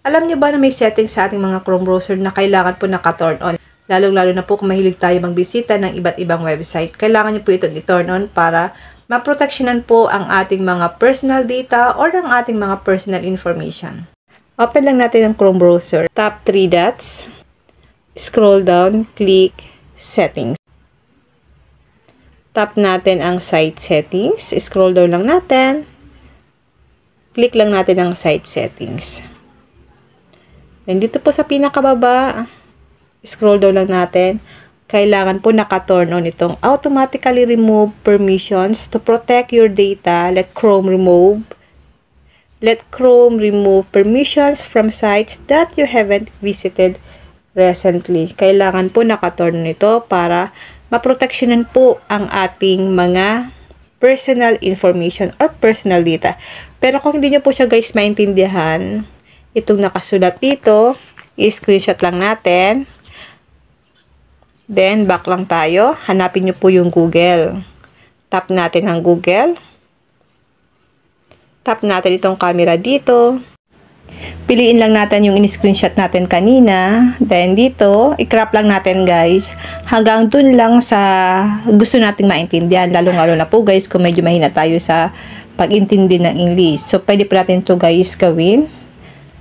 Alam niyo ba na may settings sa ating mga Chrome browser na kailangan po naka-turn on? Lalong-lalo na po kung mahilig tayo magbisita ng iba't ibang website. Kailangan niyo po itong i-turn on para maproteksyonan po ang ating mga personal data or ang ating mga personal information. Open lang natin ang Chrome browser. Tap 3 dots. Scroll down. Click Settings. Tap natin ang Site Settings. Scroll down lang natin. Click lang natin ang Site Settings. And dito po sa pinakababa, scroll down lang natin. Kailangan po naka-turn on itong automatically remove permissions to protect your data. Let Chrome remove permissions from sites that you haven't visited recently. Kailangan po naka-turn on ito para maproteksyonan po ang ating mga personal information or personal data. Pero kung hindi nyo po siya guys maintindihan, itong nakasulat dito, i-screenshot lang natin. Then, back lang tayo. Hanapin nyo po yung Google. Tap natin ang Google. Tap natin itong camera dito. Piliin lang natin yung in-screenshot natin kanina. Then, dito, i-crop lang natin guys. Hanggang dun lang sa gusto nating maintindihan. Lalong-lalo na po guys kung medyo mahina tayo sa pag-intindi ng English. So, pwede po natin ito guys gawin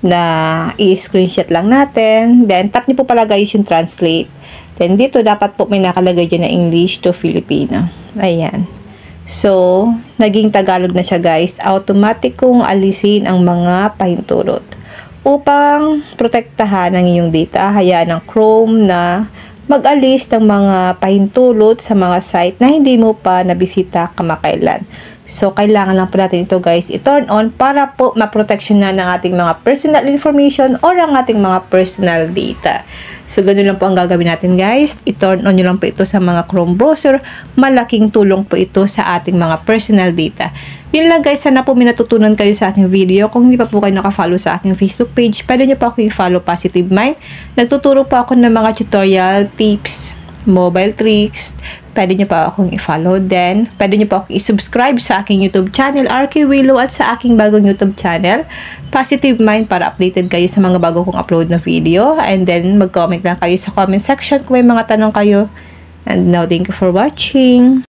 na i-screenshot lang natin. Then, tap niyo po pala guys yung translate. Then, dito dapat po may nakalagay dyan na English to Filipino. Ayan. So, naging Tagalog na siya guys. Automatic kong alisin ang mga pahintulot. Upang protektahan ang iyong data, hayaan ng Chrome na mag-alis ng mga pahintulot sa mga site na hindi mo pa nabisita kamakailan. So, kailangan lang po natin ito guys i-turn on para po maproteksyonan ng ating mga personal information or ang ating mga personal data. So, ganun lang po ang gagawin natin guys. I-turn on nyo lang po ito sa mga Chrome browser. Malaking tulong po ito sa ating mga personal data. Yun lang guys. Sana po may natutunan kayo sa aking video. Kung hindi pa po kayo nakafollow sa aking Facebook page, pwede nyo po ako i-follow Positive Mind. Nagtuturo po ako ng mga tutorial, tips, mobile tricks. Pwede nyo pa akong i-follow. Then, pwede nyo pa akong i-subscribe sa aking YouTube channel, RK Willow, at sa aking bagong YouTube channel, Positive Mind, para updated kayo sa mga bago kong upload na video. And then, mag-comment lang kayo sa comment section kung may mga tanong kayo. And now, thank you for watching.